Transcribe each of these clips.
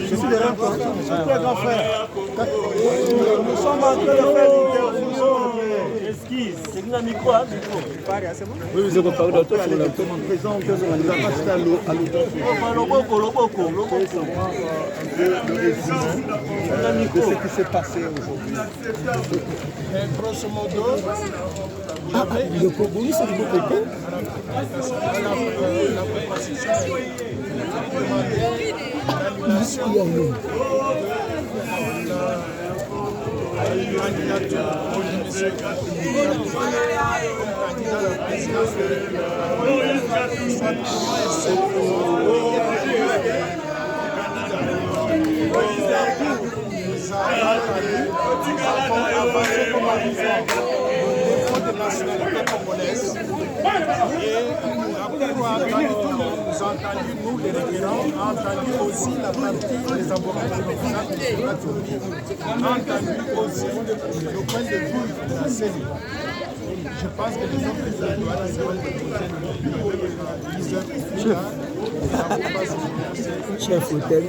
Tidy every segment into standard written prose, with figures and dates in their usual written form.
Je suis derrière toi. Très grand frère. Nous sommes en train de faire l'interview. Esquisse. C'est une micro, hein, micro. Oui, vous avez parlé d'autres choses. Comme présent, on a passé à l'autre. Le résumé de ce qui s'est passé aujourd'hui. Grosso modo, le Congo, c'est du côté. la proposition de nationalité congolaise et nous entendu, nous les référents, entendu aussi la partie des avocats entendu aussi le point de vue de la CENI. Je pense que les autres doivent Chef hôtel.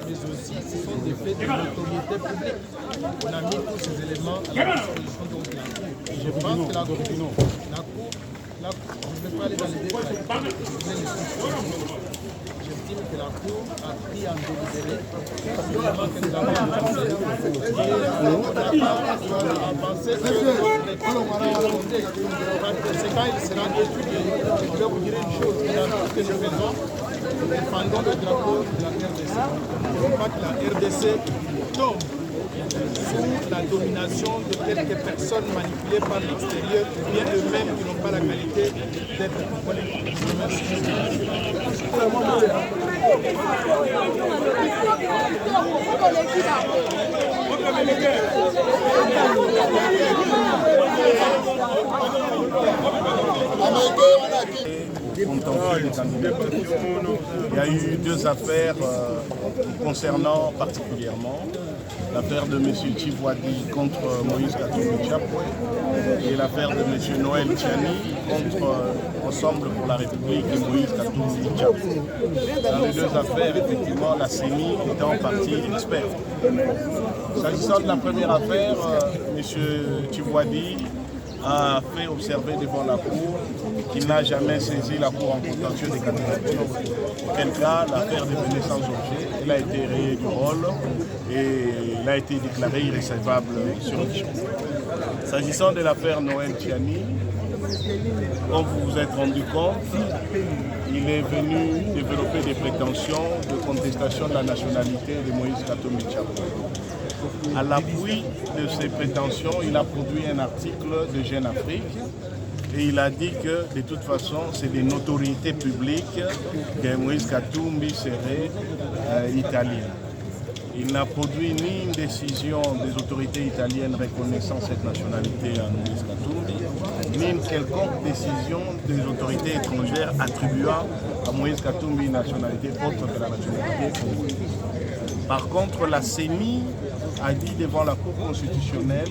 Mais aussi, ce sont des faits de notoriété publique. On a mis tous ces éléments à la disposition de la Cour. Je pense que la Cour, je ne vais pas aller dans les détails. J'estime que la Cour a pris en délibéré l'élément que nous avons avancé. Et on n'a pas avancé sur les raconter. C'est quand il sera étudié. Je vais vous dire une chose, dans tout ce que nous faisons, nous défendons le drapeau de la RDC. Il ne faut pas que la RDC tombe sous la domination de quelques personnes manipulées par l'extérieur, ou bien eux-mêmes qui n'ont pas la qualité d'être congolais. Je vous Il y a eu deux affaires concernant particulièrement l'affaire de M. Tshisekedi contre Moïse Katumbi Chapwe et l'affaire de M. Noël Tchani contre Ensemble pour la République et Moïse Katumbi Chapwe. Dans les deux affaires, effectivement, la CENI était en partie experte. S'agissant de la première affaire, M. Tshisekedi a fait observer devant la Cour qu'il n'a jamais saisi la Cour en contentieux des candidatures. Auquel cas, l'affaire devenait sans objet, elle a été rayée du rôle et elle a été déclarée irrécevable sur le champ. S'agissant de l'affaire Noël Tchani, comme vous vous êtes rendu compte, il est venu développer des prétentions de contestation de la nationalité de Moïse Katumbi Chapwe. À l'appui de ces prétentions, il a produit un article de Jeune Afrique et il a dit que de toute façon, c'est des notoriétés publiques que Moïse Katumbi serait italien. Il n'a produit ni une décision des autorités italiennes reconnaissant cette nationalité à Moïse Katumbi, ni une quelconque décision des autorités étrangères attribuant à Moïse Katumbi une nationalité autre que la nationalité congolaise. Par contre, la CENI a dit devant la Cour constitutionnelle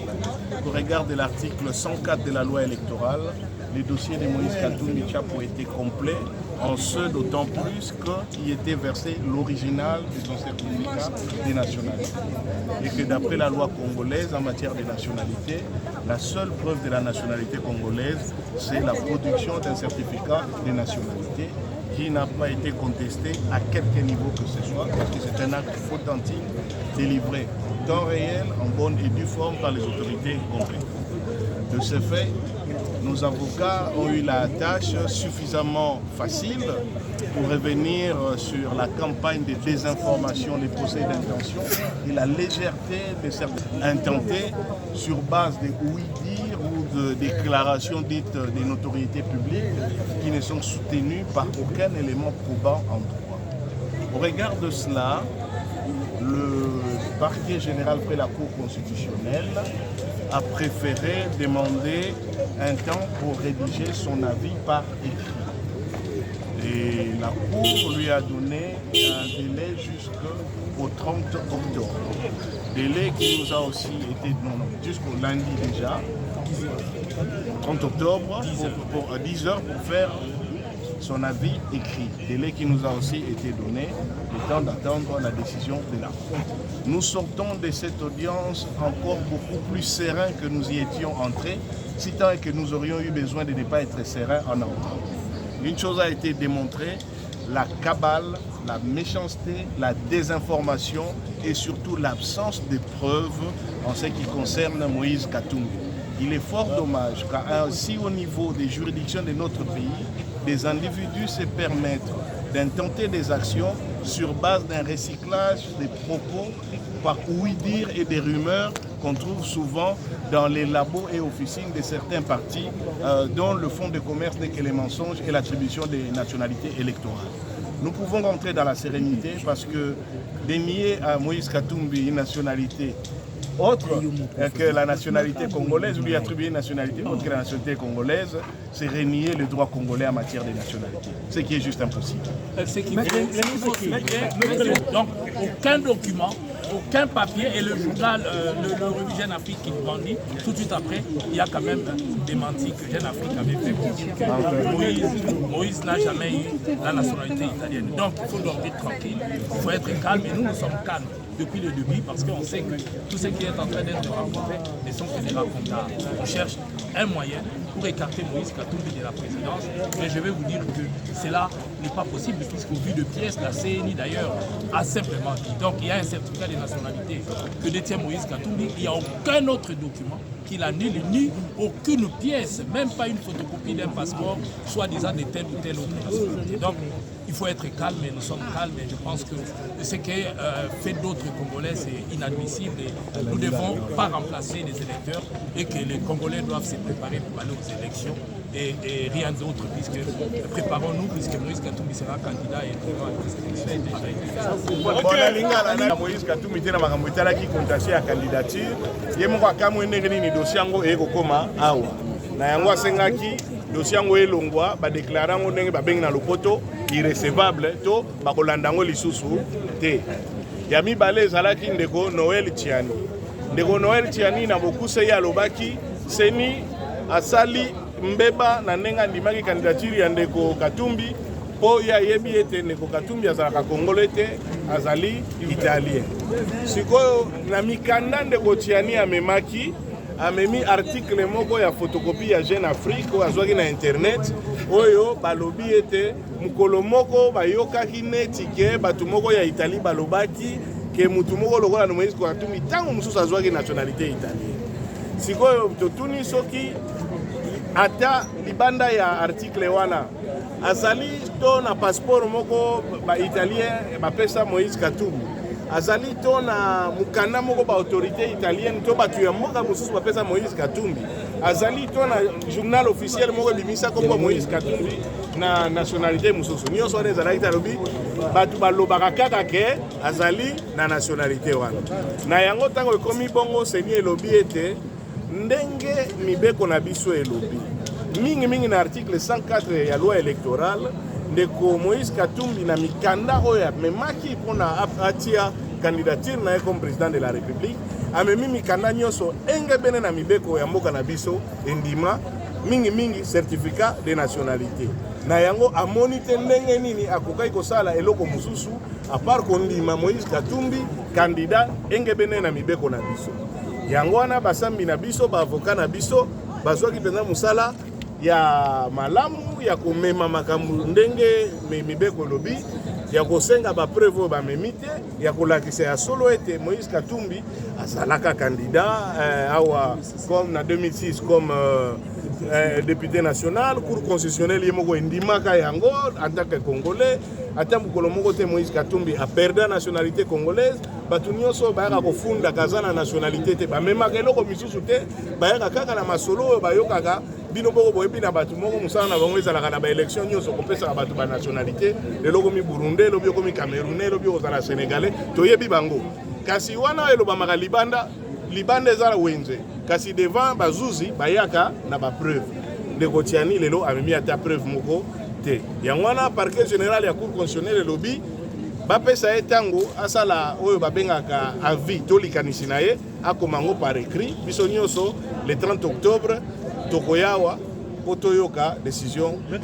qu'au regard de l'article 104 de la loi électorale, les dossiers de Moïse Katumbi Chapwe étaient complets, en ce d'autant plus qu'il était versé l'original de son certificat de nationalité. Et que d'après la loi congolaise en matière de nationalité, la seule preuve de la nationalité congolaise, c'est la production d'un certificat de nationalité qui n'a pas été contesté à quelque niveau que ce soit, parce que c'est un acte authentique délivré en temps réel, en bonne et due forme par les autorités compétentes. De ce fait, nos avocats ont eu la tâche suffisamment facile pour revenir sur la campagne de désinformation des procès d'intention et la légèreté de certains intentés sur base de oui-dire ou de déclarations dites des notoriétés publiques qui ne sont soutenues par aucun élément probant en droit. Au regard de cela, le parquet général près la Cour constitutionnelle a préféré demander un temps pour rédiger son avis par écrit. Et la Cour lui a donné un délai jusqu'au 30 octobre. Délai qui nous a aussi été donné jusqu'au lundi déjà, 30 octobre, pour 10 heures pour faire son avis écrit. Délai qui nous a aussi été donné, le temps d'attendre la décision de la Cour. Nous sortons de cette audience encore beaucoup plus sereins que nous y étions entrés, si tant est que nous aurions eu besoin de ne pas être sereins en entrant. Une chose a été démontrée, la cabale, la méchanceté, la désinformation et surtout l'absence de preuves en ce qui concerne Moïse Katumbi. Il est fort dommage qu'à si haut niveau des juridictions de notre pays, des individus se permettent d'intenter des actions sur base d'un recyclage des propos par ouï-dire et des rumeurs qu'on trouve souvent dans les labos et officines de certains partis dont le fonds de commerce n'est que les mensonges et l'attribution des nationalités électorales. Nous pouvons rentrer dans la sérénité parce que dénier à Moïse Katumbi une nationalité autre que la nationalité congolaise, ou lui attribuer une nationalité autre que la nationalité congolaise, c'est renier le droit congolais en matière de nationalité, ce qui est juste impossible. Donc, aucun document, aucun papier, et le journal, le revue Jeune Afrique qui nous dit, tout de suite après, il y a quand même démenti que Jeune Afrique avait fait pour dire que Moïse n'a jamais eu la nationalité italienne. Donc, il faut dormir tranquille, il faut être calme, et nous sommes calmes depuis le début parce qu'on sait que tout ce qui est en train d'être raconté ne sont que des racontards. On cherche un moyen pour écarter Moïse Katumbi de la présidence, mais je vais vous dire que cela n'est pas possible puisqu'au vu de pièces, la CNI d'ailleurs a simplement dit. Donc il y a un certificat de nationalité que détient Moïse Katumbi, il n'y a aucun autre document qui l'annule, ni aucune pièce, même pas une photocopie d'un passeport, soi-disant de telle ou telle autre nationalité. Donc, il faut être calme, et nous sommes calmes, et je pense que ce qui est fait d'autres Congolais, c'est inadmissible, et nous ne devons pas remplacer les électeurs, et que les Congolais doivent se préparer pour aller aux élections, et rien d'autre, puisque préparons-nous, puisque Moïse Katumbi sera candidat et président à ces élections déjà été. Moïse Katumbi était dans la qui contestait la candidature, il y a dossier yango ekokoma awa na yango asengaki dossier yango elongwa badéclare yango ndenge babengi na lopoto irrecevable to bakolanda yango lisusu te. Ya mibale ezalaki ndeko Noël Tiani. Ndeko Noël Tiani na bokuse ye alobaki seni asali mbeba na ndenge andimaki candidature ya ndeko Katumbi po ya yebi ete ndeko Katumbi azalaka Congolais te, azali italien. Sikoyo na mikanda ndeko Tiani amemaki amemi article moko ya photocopie ya Jeune Afrique oyo azwaki na internet oyo balobi ete mukolo moko bayokaki neti ke batu moko ya Italie balobaki ke mutu moko lokola na Moïse Katumbi ntango mosusu azwaki nationalité italienne. Sikoyo totuni soki ata libanda ya article wana azali to na passeport moko ba italien bapesa Moïse Katumbi, azali to na mukanda moko ba autorité italienne to batu ya mboka mosusu bapesa Moïse Katumbi, azali to na journal officiel moko bimisa kombo Moïse Katumbi na nationalité mosusu nyonso wana ezalaki talobi batu balobaka kaka ke azali na nationalité wana. Na yango ntango ekomi bongo seni elobi ete ndenge mibeko na biso elobi mingi na article 104 ya loi électorale ndeko Moïse Katumbi na mikanda oyo memaki mpona atia candidature na ye comme président de la République amemi mikanda nyonso enge bene na mibeko ya mboka na biso endima mingi certificat de nationalité. Na yango amoni te ndenge nini akokai kosala eloko mosusu à part kondima Moïse Katumbi candidat enge bene na mibeko na biso. Yango wana basambi na biso ba avocat na biso bazwaki penza musala ya malamu ya komema makambo ndenge mibeko lobi ya kosenga ba preuve ba memite ya kolakisa ya solo ete Moïse Katumbi azalaka candidat awa comme na 2006 comme député national, cour constitutionnelle yemoko indimaka yango en tant que congolais ata mukolo moko te Moïse Katumbi a perdu la nationalité congolaise batu nyonso bayaka kofunda kazana nationalité te bamemaka eloko misusu te bayaka kaka na masolo oyo bayokaka bino boko boyebi na bato moko mosala na bango ezalaka na baélection nyonso kopesaka bato banationalité lelo komi burundais lobi komi camerounais lobi kozala sénégalais toyebi bango kasi wana elobamaka libanda ezala wenze kasi devant bazuzi bayaka na bapreuve ndeko Tiani lelo amemi ata preuve moko te yango wana parquet général ya cour constitutionnelle elobi bapesa ye ntango asala oyo babengaka avis to likanisi na ye akoma yango par écrit biso nyonso le 30 octobre tokoyawa po toyoka décision ya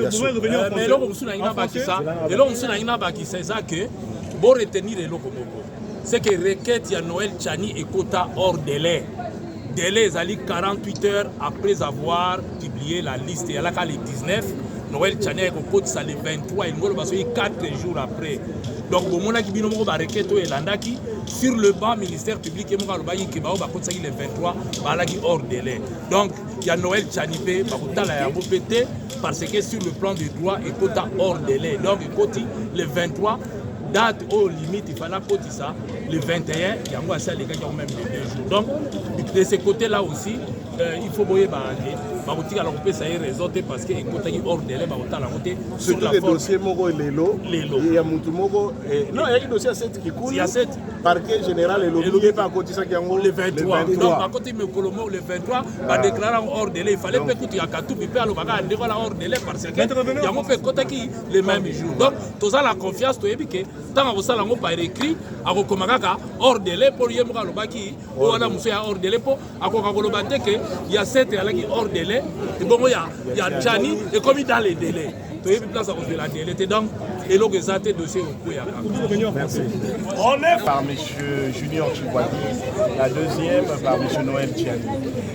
mais eloko mosusu na ngina bakisa eza ke bo retenir eloko moko c'est que requête ya Noël Tchani ekota hors délai ezali 48 heures après avoir publié la liste yalaka le 19 Noël Tchani ekokotisa le 23 elingolo basoki 4 jours après donc bomonaki bino moko barequête oyo elandaki sur le banc ministère public et moko alobaki ke bao bakotisaki le 23 balaki hors délai donc ya Noël Tchani pe bakotala yango pe te parce que sur le plan du droit ekota hors délai donc ekoti le 23 date au limite il fallait côté ça le 21 il y a encore ça les gars qui ont même les 2 jours donc de ce côté là aussi il faut boyer barotique alors on peut ça y résoudre parce que écoute il hors délai barotique la côté sur la dossier moko lelo il y a mutu moko non il y a un dossier 7 qui coule il y a 7 parquet général et l'obligé pas côté ça qui en le 23 donc à côté me colomo le 23 va déclarer hors délai il fallait pas écouter à Katou puis alors baga ndeko la hors délai parce que il y a mon fait côté qui les mêmes jours donc tous à la confiance to yebi tant que ça lango par écrit akokomaka hors délai pour yemuka lobaki o wana muso ya hors délai pour akoka kolobate que il y a 7 alaki hors délai et bon il y a Tchani et comme il dans les délais to yebi place à cause de la délai donc et donc ça te dossier au coup ya merci on est par monsieur Junior Tchikwadi la deuxième par monsieur Noël Tchani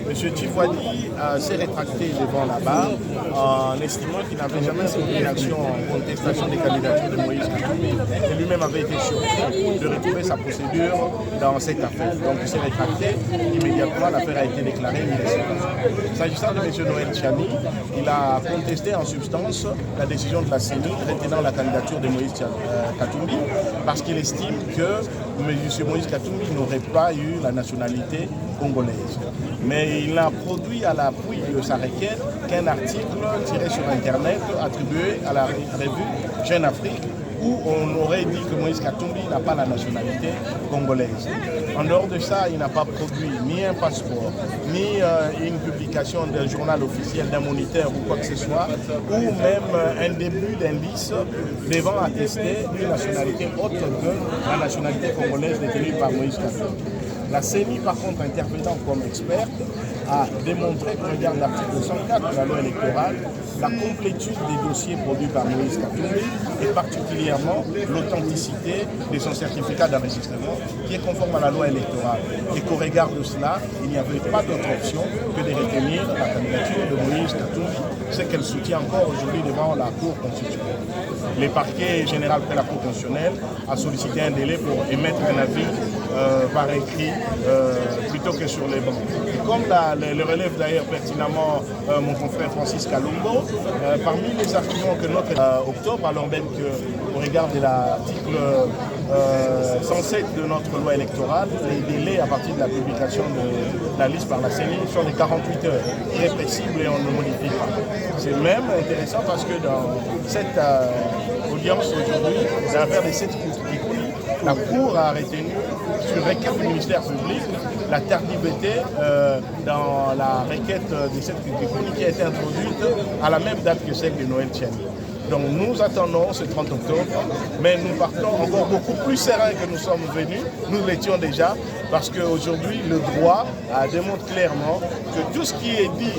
monsieur Tchikwadi s'est rétracté devant la barre en estimant qu'il n'avait jamais sauté une action en contestation des candidatures de Moïse Katumbi et lui-même avait été surpris de retrouver sa procédure dans cette affaire. Donc il s'est rétracté, immédiatement l'affaire a été déclarée innocente. S'agissant de M. Noël Tchani, il a contesté en substance la décision de la CENI retenant la candidature de Moïse Katumbi parce qu'il estime que M. Moïse Katumbi n'aurait pas eu la nationalité congolaise. Mais il n'a produit à l'appui de sa requête qu'un article tiré sur Internet attribué à la revue Jeune Afrique où on aurait dit que Moïse Katumbi n'a pas la nationalité congolaise. En dehors de ça, il n'a pas produit ni un passeport, ni une publication d'un journal officiel, d'un moniteur ou quoi que ce soit, ou même un début d'indice devant attester une nationalité autre que la nationalité congolaise détenue par Moïse Katumbi. La CENI, par contre, intervenant comme experte, a démontré qu'au regard de l'article 104 de la loi électorale, la complétude des dossiers produits par Moïse Katumbi et particulièrement l'authenticité de son certificat d'enregistrement qui est conforme à la loi électorale. Et qu'au regard de cela, il n'y avait pas d'autre option que de retenir la candidature de Moïse Katumbi, ce qu'elle soutient encore aujourd'hui devant la Cour constitutionnelle. Le parquet général de la Cour constitutionnelle a sollicité un délai pour émettre un avis par écrit plutôt que sur les bancs. Et comme le relève d'ailleurs pertinemment mon confrère Francis Kalumbo, parmi les arguments que notre octobre, alors même qu'au regard de l'article 107 de notre loi électorale, les délais à partir de la publication de la liste par la CENI sont de 48 heures, irrépressibles et on ne modifie pas. C'est même intéressant parce que dans cette audience aujourd'hui, dans l'affaire des 7 Kikuli, la Cour a retenu sur requête du ministère public la tardivité dans la requête des 7 Kikuli qui a été introduite à la même date que celle de Noël Tchani. Donc nous attendons ce 30 octobre, mais nous partons encore beaucoup plus sereins que nous sommes venus. Nous l'étions déjà, parce qu'aujourd'hui, le droit démontre clairement que tout ce qui est dit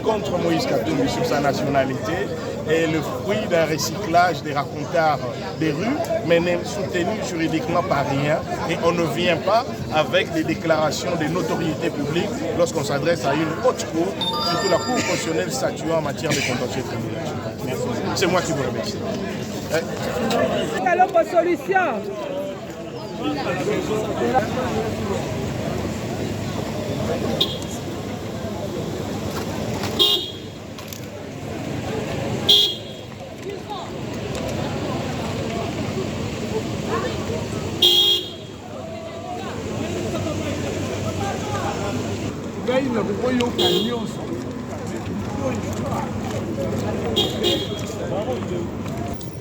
contre Moïse Katumbi sur sa nationalité est le fruit d'un recyclage des racontards des rues, mais n'est soutenu juridiquement par rien. Et on ne vient pas avec des déclarations de notoriété publique lorsqu'on s'adresse à une haute cour, surtout la Cour constitutionnelle statuant en matière de contentieux criminel. Merci. C'est moi qui vous remercie. Quelle autre solution? Ngai na kukoyoka nyonso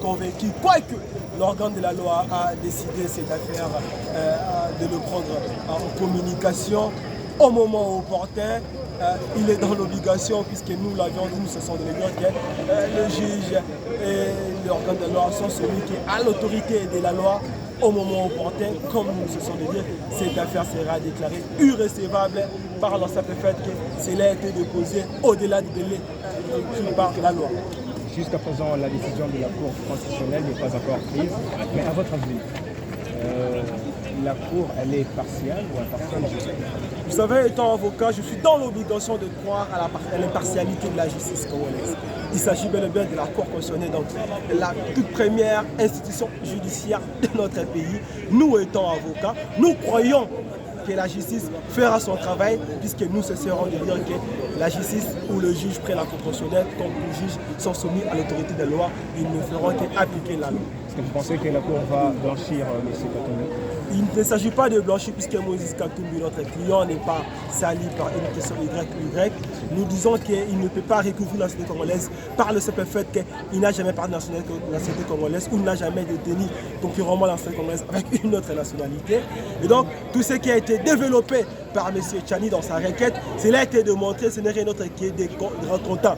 Convaincu, quoique l'organe de la loi a décidé cette affaire de le prendre en communication au moment opportun. Il est dans l'obligation, puisque nous l'avions dit, nous ce sont des gens que le juge et l'organe de la loi sont celui qui a l'autorité de la loi au moment opportun, comme nous ce sont de dire, cette affaire sera déclarée irrecevable par le simple fait que cela a été déposé au-delà du délai prévu par la loi. Jusqu'à présent, la décision de la Cour constitutionnelle n'est pas encore prise, mais à votre avis, la Cour, elle est partielle ou impartiale? Vous savez, étant avocat, je suis dans l'obligation de croire à l'impartialité de la justice congolaise. Il s'agit bel et bien de la Cour constitutionnelle, donc la toute première institution judiciaire de notre pays. Nous, étant avocats, nous croyons que la justice fera son travail, puisque nous cesserons de dire que la justice ou le juge près la Cour constitutionnelle, comme les juges sont soumis à l'autorité de la loi, ils ne feront qu'appliquer la loi. Est-ce que vous pensez que la Cour va blanchir M. Katumbi? Il ne s'agit pas de blanchir, puisque Moïse Katumbi, notre client, n'est pas sali par une question Y. Nous disons qu'il ne peut pas recouvrir la nationalité congolaise par le simple fait qu'il n'a jamais parlé de la nationalité congolaise ou n'a jamais détenu concurremment la nationalité congolaise avec une autre nationalité. Et donc, tout ce qui a été développé par M. Tchani dans sa requête, cela a été démontré, ce n'est rien d'autre que des rencontres.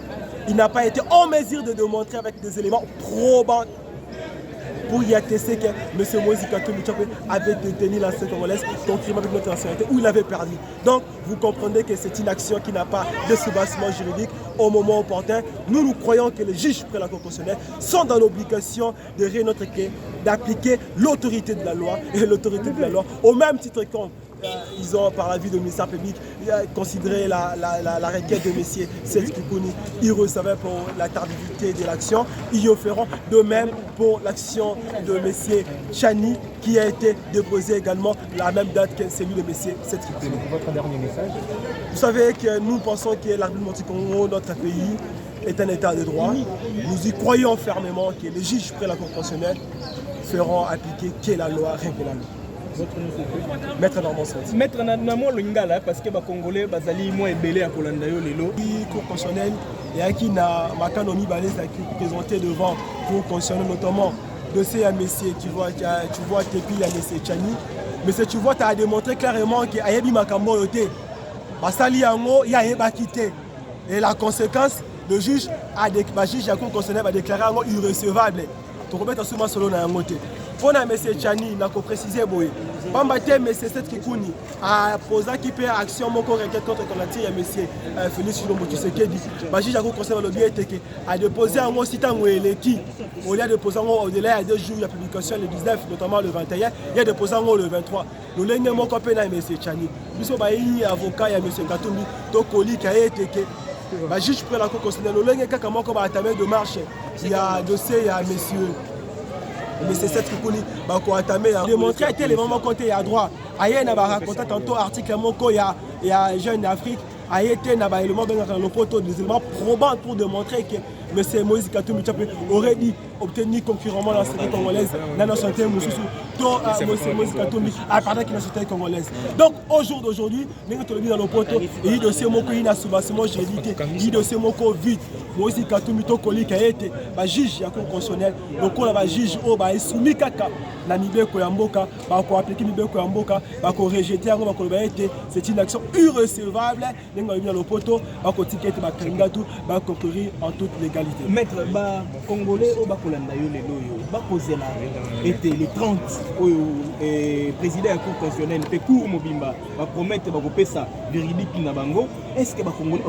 Il n'a pas été en mesure de démontrer avec des éléments probants pour y attester que M. Moïse Katumbi avait détenu la nationalité congolaise concurremment avec notre nationalité où il avait perdu. Donc, vous comprenez que c'est une action qui n'a pas de soubassement juridique au moment opportun. Nous croyons que les juges près la Cour constitutionnelle sont dans l'obligation de rien autre que d'appliquer l'autorité de la loi et l'autorité de la loi au même titre qu'ils ont, par l'avis du ministère public, considéré la requête de M. Seth Kikouni irrecevable pour la tardivité de l'action. Ils le feront de même pour l'action de M. Tchani qui a été déposée également la même date que celui de M. Seth Kikouni. Votre dernier message? Vous savez que nous pensons que la République du Congo, notre pays, est un état de droit. Nous y croyons fermement que les juges près la Cour constitutionnelle feront appliquer que la loi, rien que la loi. Votre nom, c'est Maître Normand Senti. Maître Namo Lingala, parce que les Congolais, bazali moins belé à Kolandayo lelo. La Cour constitutionnelle et qui n'a Makanomi Balès qui présenté devant la Cour constitutionnelle notamment dossier à Messier, tu vois Tepi à Messier Tchani. Mais tu vois, tu as démontré clairement qu'il y a des Makambo yoté. Basali Yango, il y a des quitté. Et la conséquence, le juge a déclaré Yango irrecevable. Tu remets ta souma solo na Yango te. Pour M. Tchani, il a précisé boy. Pambate M. Seth Kikouni a posé qui peut action mon requête contre la M. Félix Chilombo Tshisekedi. Baji a conseillé le bien a déposé un mot citant qui au lieu de déposer au-delà de 2 jours la publication le 19 notamment le 21, il a déposé le 23. Nous l'avons mon copain M. Tchani. Nous sommes avocat et M. Katumbi Tokoli qui a été que juge près la Cour constitutionnelle. Nous l'avons comment attaquer de marche. Il y a dossier il y a monsieur mais c'est cette Kikouni bako atamé démontrer que les moments côté à droit aye na ba raconter tantôt article moko il y a Jeune d'Afrique aye été na ba élément ben le poteau des éléments probants pour démontrer que M. Moïse Katumbi aurait dit obtenir concurremment la nationalité congolaise la nationalité Moussoussou to M. Moïse Katumbi a parlé qu'il la nationalité congolaise. Donc au jour d'aujourd'hui nous te le dit dans le poteau et il dossier moko il a soubassement juridique il dossier moko vite Moïse Katumbi to koli ka été ba juge ya Cour constitutionnelle donc on va juge au ba soumis kaka na mibeko ya mboka ba ko appliquer mibeko ya mboka ba ko rejeter yango ba ko ba été c'est une action irrecevable ninga dans le poteau ba ko tikete ba kringa tout ba concourir en toute légalité. Maître ba congolais au ba kolanda yo lelo yo ba poser la été le 30 au président de la Cour constitutionnelle pe cour mobimba ba promettre ba ko pesa véridique na bango est-ce que ba congolais